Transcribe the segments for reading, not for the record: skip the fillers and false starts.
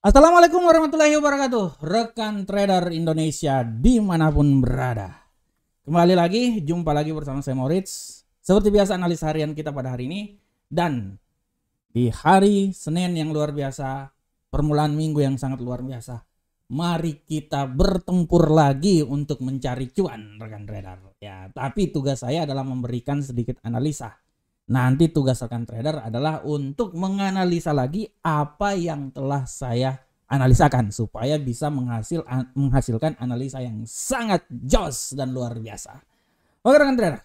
Assalamualaikum warahmatullahi wabarakatuh, rekan trader Indonesia dimanapun berada. Kembali lagi, jumpa lagi bersama saya Moritz. Seperti biasa analis harian kita pada hari ini. Dan di hari Senin yang luar biasa, permulaan minggu yang sangat luar biasa, mari kita bertempur lagi untuk mencari cuan, rekan trader. Ya, tapi tugas saya adalah memberikan sedikit analisa. Nanti tugas rekan trader adalah untuk menganalisa lagi apa yang telah saya analisakan supaya bisa menghasilkan analisa yang sangat jos dan luar biasa. Oke rekan trader,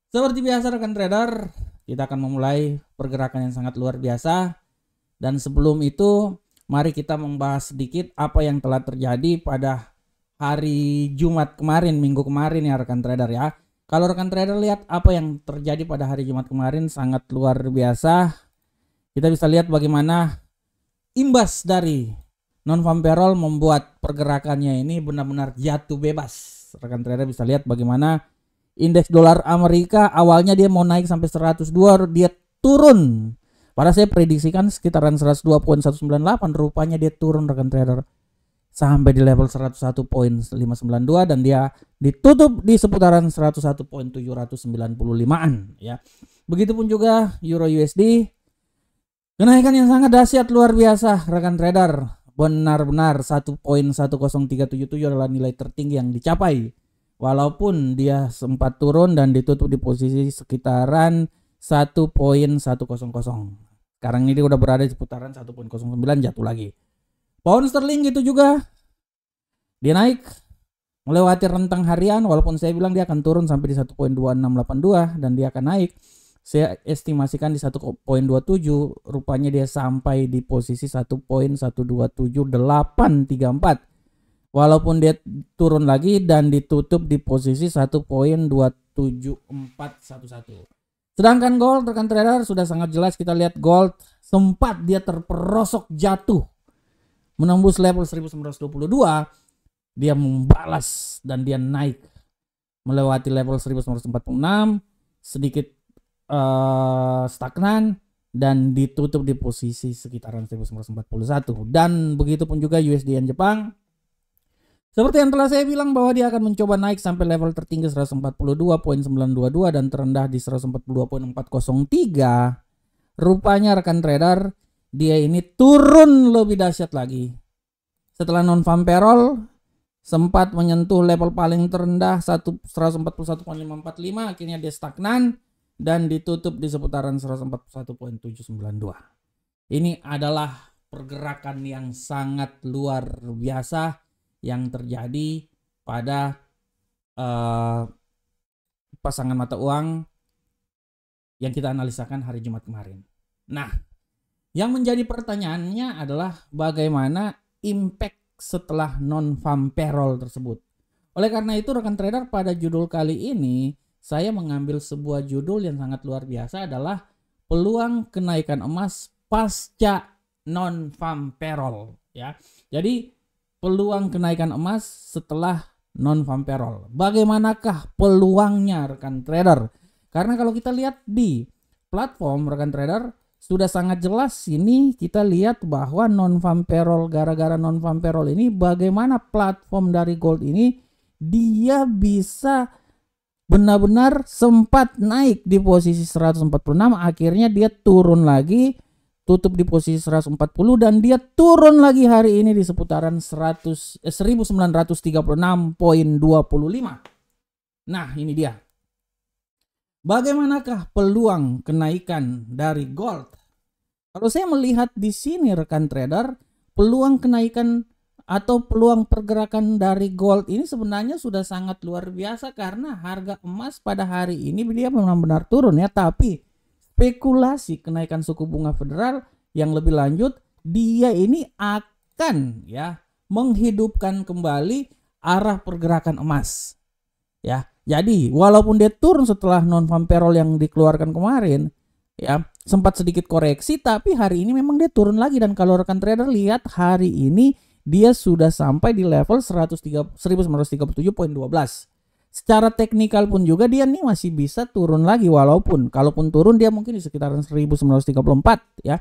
seperti biasa rekan trader, kita akan memulai pergerakan yang sangat luar biasa. Dan sebelum itu, mari kita membahas sedikit apa yang telah terjadi pada hari Jumat kemarin, minggu kemarin ya rekan trader ya. Kalau rekan trader lihat apa yang terjadi pada hari Jumat kemarin sangat luar biasa. Kita bisa lihat bagaimana imbas dari non-farm payroll membuat pergerakannya ini benar-benar jatuh bebas. Rekan trader bisa lihat bagaimana indeks dolar Amerika awalnya dia mau naik sampai 102, dia turun. Pada saya prediksikan sekitaran 102.198, rupanya dia turun rekan trader sampai di level 101.592 dan dia ditutup di seputaran 101.795-an ya. Begitupun juga Euro USD, kenaikan yang sangat dahsyat luar biasa rekan trader. Benar-benar 1.10377 adalah nilai tertinggi yang dicapai. Walaupun dia sempat turun dan ditutup di posisi sekitaran 1.100. Sekarang ini dia udah berada di seputaran 1.09, jatuh lagi. Pound sterling gitu juga, dia naik melewati rentang harian, walaupun saya bilang dia akan turun sampai di 1.2682 dan dia akan naik. Saya estimasikan di 1.27, rupanya dia sampai di posisi 1.127834. Walaupun dia turun lagi dan ditutup di posisi 1.27411. Sedangkan gold rekan trader sudah sangat jelas, kita lihat gold sempat dia terperosok jatuh menembus level 1922, dia membalas dan dia naik melewati level 1946, sedikit stagnan dan ditutup di posisi sekitaran 1941. Dan begitu pun juga USD Yen Jepang, seperti yang telah saya bilang bahwa dia akan mencoba naik sampai level tertinggi 142.922 dan terendah di 142.403. Rupanya rekan trader, dia ini turun lebih dahsyat lagi. Setelah non-farm payroll sempat menyentuh level paling terendah 141.545, akhirnya dia stagnan dan ditutup di seputaran 141.792. Ini adalah pergerakan yang sangat luar biasa yang terjadi pada pasangan mata uang yang kita analisakan hari Jumat kemarin. Nah, yang menjadi pertanyaannya adalah bagaimana impact setelah non-farm payroll tersebut. Oleh karena itu rekan trader, pada judul kali ini saya mengambil sebuah judul yang sangat luar biasa, adalah peluang kenaikan emas pasca non-farm payroll ya. Jadi peluang kenaikan emas setelah non-farm payroll. Bagaimanakah peluangnya rekan trader? Karena kalau kita lihat di platform rekan trader sudah sangat jelas, ini kita lihat bahwa non-farm payroll, gara-gara non-farm payroll ini bagaimana platform dari gold ini dia bisa benar-benar sempat naik di posisi 146, akhirnya dia turun lagi, tutup di posisi 140 dan dia turun lagi hari ini di seputaran 1936.25. Nah, ini dia. Bagaimanakah peluang kenaikan dari gold? Kalau saya melihat di sini rekan trader, peluang kenaikan atau peluang pergerakan dari gold ini sebenarnya sudah sangat luar biasa, karena harga emas pada hari ini dia benar-benar turun ya, tapi spekulasi kenaikan suku bunga federal yang lebih lanjut, dia ini akan ya menghidupkan kembali arah pergerakan emas ya. Jadi walaupun dia turun setelah non-farm payroll yang dikeluarkan kemarin ya, sempat sedikit koreksi, tapi hari ini memang dia turun lagi. Dan kalau rekan trader lihat hari ini dia sudah sampai di level 1937.12. Secara teknikal pun juga dia nih masih bisa turun lagi, walaupun kalaupun turun dia mungkin di sekitaran 1934 ya.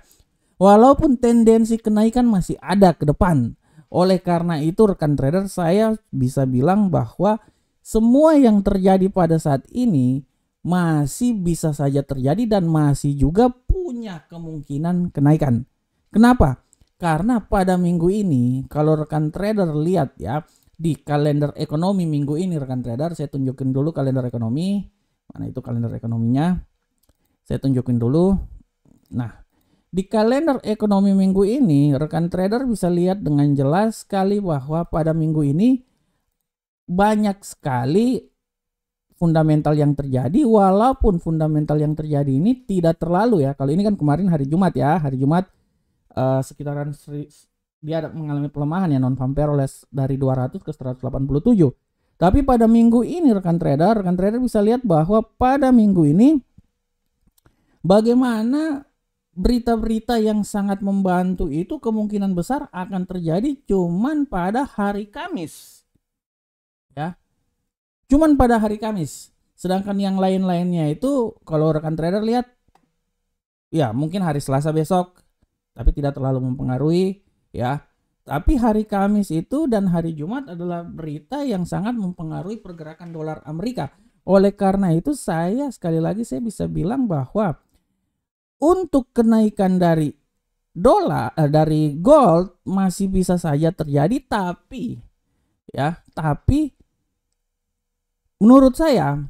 Walaupun tendensi kenaikan masih ada ke depan. Oleh karena itu rekan trader, saya bisa bilang bahwa semua yang terjadi pada saat ini masih bisa saja terjadi dan masih juga punya kemungkinan kenaikan. Kenapa? Karena pada minggu ini kalau rekan trader lihat ya di kalender ekonomi minggu ini rekan trader, saya tunjukin dulu kalender ekonomi. Mana itu kalender ekonominya? Saya tunjukin dulu. Nah, di kalender ekonomi minggu ini rekan trader bisa lihat dengan jelas sekali bahwa pada minggu ini banyak sekali fundamental yang terjadi, walaupun fundamental yang terjadi ini tidak terlalu ya. Kalau ini kan kemarin hari Jumat ya, hari Jumat sekitaran dia mengalami pelemahan ya, non farm payroll dari 200 ke 187. Tapi pada minggu ini rekan trader bisa lihat bahwa pada minggu ini bagaimana berita-berita yang sangat membantu itu kemungkinan besar akan terjadi cuman pada hari Kamis. Ya. Cuman pada hari Kamis. Sedangkan yang lain-lainnya itu kalau rekan trader lihat ya mungkin hari Selasa besok, tapi tidak terlalu mempengaruhi ya. Tapi hari Kamis itu dan hari Jumat adalah berita yang sangat mempengaruhi pergerakan dolar Amerika. Oleh karena itu saya sekali lagi saya bisa bilang bahwa untuk kenaikan dari dari gold masih bisa saja terjadi, tapi menurut saya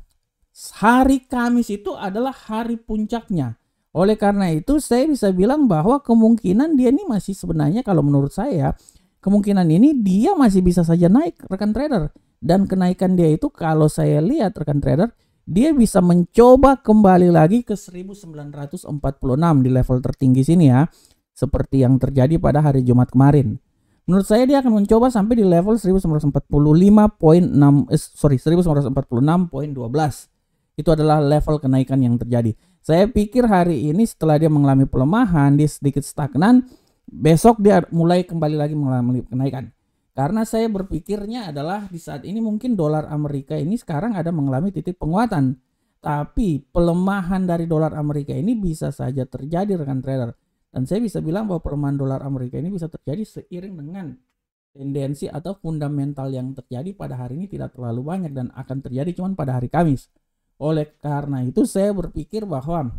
hari Kamis itu adalah hari puncaknya. Oleh karena itu saya bisa bilang bahwa kemungkinan dia ini masih sebenarnya kalau menurut saya kemungkinan ini dia masih bisa saja naik rekan trader. Dan kenaikan dia itu kalau saya lihat rekan trader dia bisa mencoba kembali lagi ke 1946 di level tertinggi sini ya. Seperti yang terjadi pada hari Jumat kemarin. Menurut saya dia akan mencoba sampai di level 1946.12. Itu adalah level kenaikan yang terjadi. Saya pikir hari ini setelah dia mengalami pelemahan, dia sedikit stagnan, besok dia mulai kembali lagi mengalami kenaikan. Karena saya berpikirnya adalah di saat ini mungkin dolar Amerika ini sekarang ada mengalami titik penguatan. Tapi pelemahan dari dolar Amerika ini bisa saja terjadi rekan trader. Dan saya bisa bilang bahwa pelemahan dolar Amerika ini bisa terjadi seiring dengan tendensi atau fundamental yang terjadi pada hari ini tidak terlalu banyak dan akan terjadi cuma pada hari Kamis. Oleh karena itu saya berpikir bahwa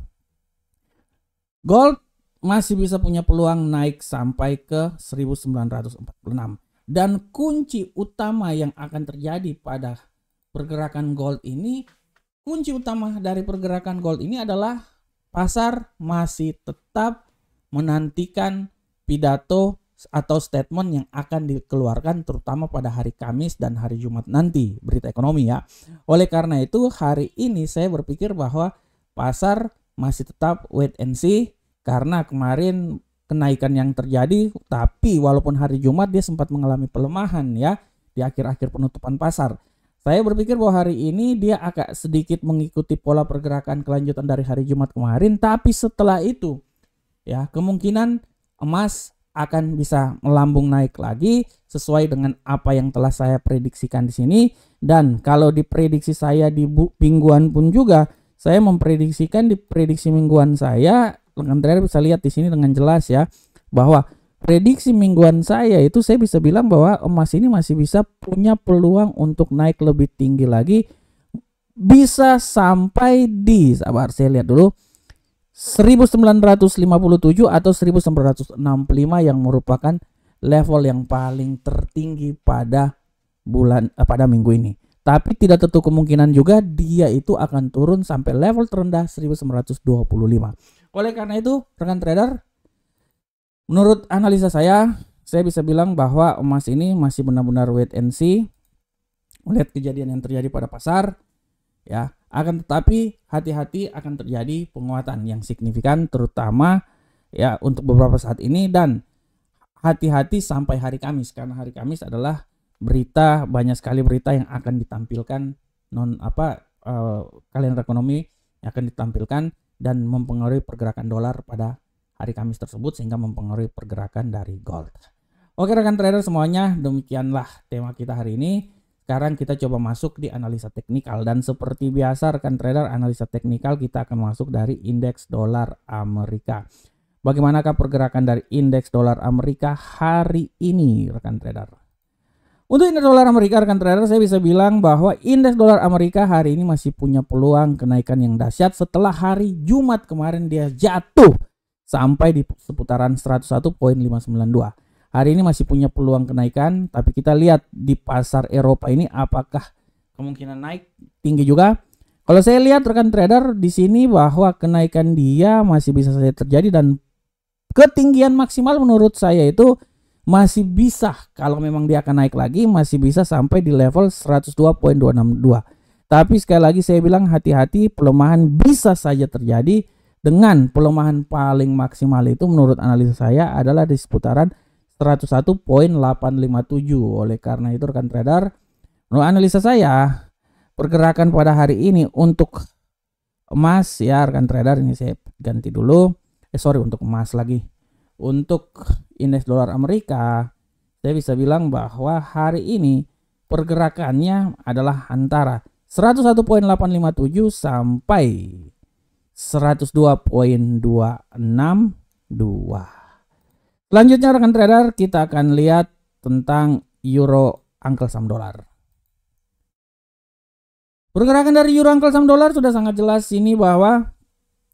gold masih bisa punya peluang naik sampai ke 1946. Dan kunci utama yang akan terjadi pada pergerakan gold ini, kunci utama dari pergerakan gold ini adalah pasar masih tetap menantikan pidato atau statement yang akan dikeluarkan terutama pada hari Kamis dan hari Jumat nanti, berita ekonomi ya. Oleh karena itu hari ini saya berpikir bahwa pasar masih tetap wait and see karena kemarin kenaikan yang terjadi, tapi walaupun hari Jumat dia sempat mengalami pelemahan ya di akhir-akhir penutupan pasar. Saya berpikir bahwa hari ini dia agak sedikit mengikuti pola pergerakan kelanjutan dari hari Jumat kemarin, tapi setelah itu ya kemungkinan emas akan bisa melambung naik lagi sesuai dengan apa yang telah saya prediksikan di sini. Dan kalau di prediksi saya di mingguan pun juga saya memprediksikan di prediksi mingguan saya, rekan trader bisa lihat di sini dengan jelas ya bahwa prediksi mingguan saya itu saya bisa bilang bahwa emas ini masih bisa punya peluang untuk naik lebih tinggi lagi, bisa sampai di sabar saya lihat dulu 1957 atau 1965 yang merupakan level yang paling tertinggi pada minggu ini. Tapi tidak tertutup kemungkinan juga dia itu akan turun sampai level terendah 1925. Oleh karena itu, rekan trader, menurut analisa saya bisa bilang bahwa emas ini masih benar-benar wait and see. Melihat kejadian yang terjadi pada pasar ya. Akan tetapi hati-hati akan terjadi penguatan yang signifikan terutama ya untuk beberapa saat ini, dan hati-hati sampai hari Kamis karena hari Kamis adalah banyak sekali berita yang akan ditampilkan kalender ekonomi yang akan ditampilkan dan mempengaruhi pergerakan dolar pada hari Kamis tersebut sehingga mempengaruhi pergerakan dari gold. Oke rekan trader semuanya, demikianlah tema kita hari ini. Sekarang kita coba masuk di analisa teknikal, dan seperti biasa rekan trader analisa teknikal kita akan masuk dari indeks dolar Amerika. Bagaimanakah pergerakan dari indeks dolar Amerika hari ini, rekan trader? Untuk indeks dolar Amerika, rekan trader, saya bisa bilang bahwa indeks dolar Amerika hari ini masih punya peluang kenaikan yang dahsyat setelah hari Jumat kemarin dia jatuh sampai di seputaran 101.592. Hari ini masih punya peluang kenaikan, tapi kita lihat di pasar Eropa ini apakah kemungkinan naik tinggi juga. Kalau saya lihat, rekan trader, di sini bahwa kenaikan dia masih bisa saja terjadi dan ketinggian maksimal menurut saya itu masih bisa, kalau memang dia akan naik lagi, masih bisa sampai di level 102.262. Tapi sekali lagi saya bilang hati-hati, pelemahan bisa saja terjadi. Dengan pelemahan paling maksimal itu menurut analisa saya adalah di seputaran 101.857. Oleh karena itu, rekan trader, menurut analisa saya pergerakan pada hari ini untuk emas, ya rekan trader, ini saya ganti dulu. Untuk emas lagi. Untuk indeks dolar Amerika, saya bisa bilang bahwa hari ini pergerakannya adalah antara 101.857 sampai 102.262. Selanjutnya, rekan trader, kita akan lihat tentang euro angkel saham dolar. Pergerakan dari euro angkel saham dolar sudah sangat jelas ini bahwa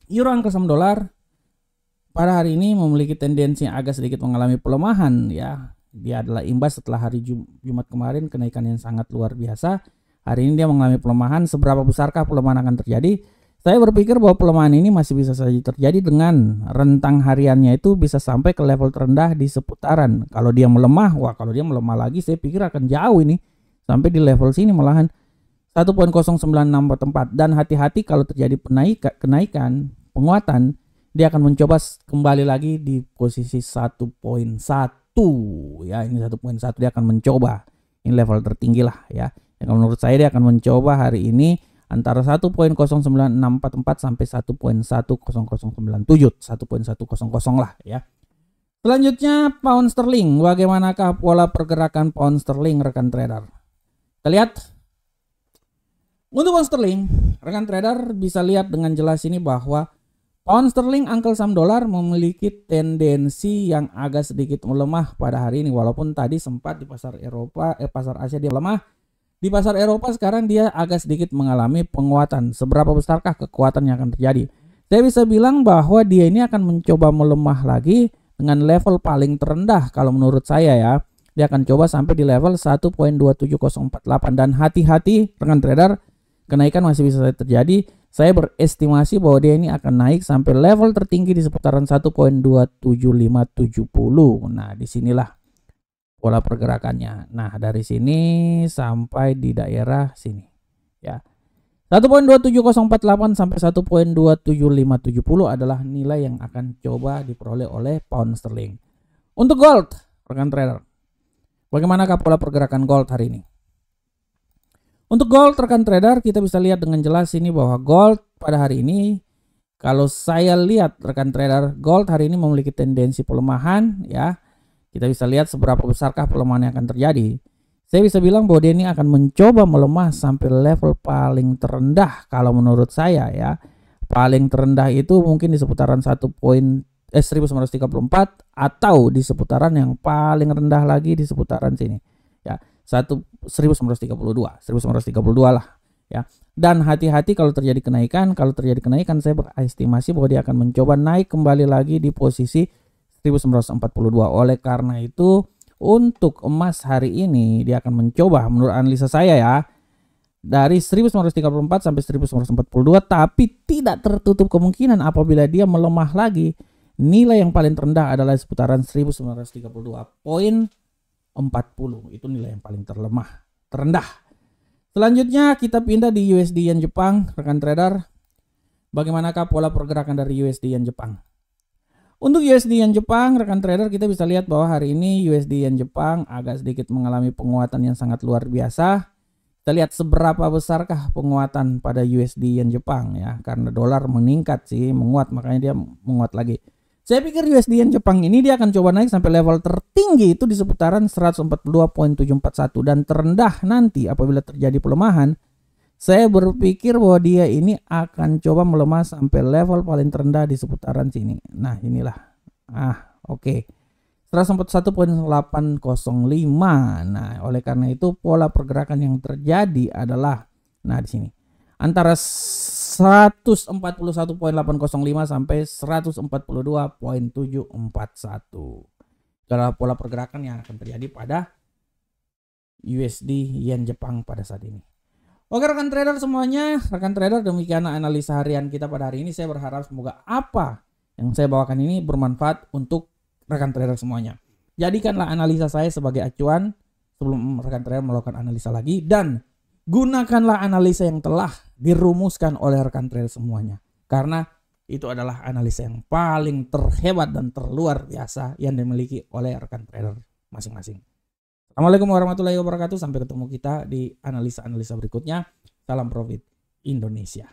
euro angkel saham dolar pada hari ini memiliki tendensi yang agak sedikit mengalami pelemahan, ya. Dia adalah imbas setelah hari Jumat kemarin kenaikan yang sangat luar biasa. Hari ini dia mengalami pelemahan. Seberapa besarkah pelemahan akan terjadi? Saya berpikir bahwa pelemahan ini masih bisa saja terjadi dengan rentang hariannya itu bisa sampai ke level terendah di seputaran. Kalau dia melemah, kalau dia melemah lagi saya pikir akan jauh ini sampai di level sini malahan 1.0964. Dan hati-hati kalau terjadi kenaikan, penguatan, dia akan mencoba kembali lagi di posisi 1.1, ya. Ini 1.1 dia akan mencoba. Ini level tertinggi lah, ya. Yang menurut saya dia akan mencoba hari ini antara 1.09644 sampai 1.10097, 1.100 lah, ya. Selanjutnya pound sterling. Bagaimanakah pola pergerakan pound sterling, rekan trader? Kita lihat. Untuk pound sterling, rekan trader bisa lihat dengan jelas ini bahwa pound sterling angkel saham dolar memiliki tendensi yang agak sedikit melemah pada hari ini, walaupun tadi sempat di pasar pasar Asia dia melemah. Di pasar Eropa sekarang dia agak sedikit mengalami penguatan. Seberapa besarkah kekuatan yang akan terjadi? Saya bisa bilang bahwa dia ini akan mencoba melemah lagi dengan level paling terendah kalau menurut saya, ya. Dia akan coba sampai di level 1.27048 dan hati-hati rekan trader, kenaikan masih bisa terjadi. Saya berestimasi bahwa dia ini akan naik sampai level tertinggi di seputaran 1.27570. Nah, disinilah pola pergerakannya. Nah, dari sini sampai di daerah sini, ya. 1.27048 sampai 1.27570 adalah nilai yang akan coba diperoleh oleh pound sterling. Untuk gold, rekan trader, bagaimanakah pola pergerakan gold hari ini? Untuk gold, rekan trader, kita bisa lihat dengan jelas ini bahwa gold pada hari ini, kalau saya lihat rekan trader, gold hari ini memiliki tendensi pelemahan, ya. Kita bisa lihat seberapa besarkah pelemahan yang akan terjadi. Saya bisa bilang bahwa dia ini akan mencoba melemah sampai level paling terendah kalau menurut saya, ya. Paling terendah itu mungkin di seputaran 1934 atau di seputaran yang paling rendah lagi di seputaran sini, ya. 1932 lah, ya. Dan hati-hati kalau terjadi kenaikan. Kalau terjadi kenaikan, saya berestimasi bahwa dia akan mencoba naik kembali lagi di posisi 1942. Oleh karena itu, untuk emas hari ini dia akan mencoba, menurut analisa saya, ya, dari 1934 sampai 1942, tapi tidak tertutup kemungkinan apabila dia melemah lagi. Nilai yang paling terendah adalah seputaran 1932.40. Itu nilai yang paling terendah. Selanjutnya kita pindah di USD Yen Jepang, rekan trader. Bagaimanakah pola pergerakan dari USD Yen Jepang? Untuk USD Yen Jepang, rekan trader, kita bisa lihat bahwa hari ini USD Yen Jepang agak sedikit mengalami penguatan yang sangat luar biasa. Kita lihat seberapa besarkah penguatan pada USD Yen Jepang, ya. Karena dolar meningkat sih, menguat, makanya dia menguat lagi. Saya pikir USD Yen Jepang ini dia akan coba naik sampai level tertinggi itu di seputaran 142.741 dan terendah nanti apabila terjadi pelemahan. Saya berpikir bahwa dia ini akan coba melemah sampai level paling terendah di seputaran sini. Nah, inilah Oke. 141.805. Nah, oleh karena itu pola pergerakan yang terjadi adalah di sini antara 141.805 sampai 142.741. Adalah pola pergerakan yang akan terjadi pada USD Yen Jepang pada saat ini. Oke rekan trader semuanya, rekan trader, demikian analisa harian kita pada hari ini. Saya berharap semoga apa yang saya bawakan ini bermanfaat untuk rekan trader semuanya. Jadikanlah analisa saya sebagai acuan sebelum rekan trader melakukan analisa lagi, dan gunakanlah analisa yang telah dirumuskan oleh rekan trader semuanya, karena itu adalah analisa yang paling terhebat dan terluar biasa yang dimiliki oleh rekan trader masing-masing. Assalamualaikum warahmatullahi wabarakatuh. Sampai ketemu kita di analisa-analisa berikutnya. Salam profit Indonesia.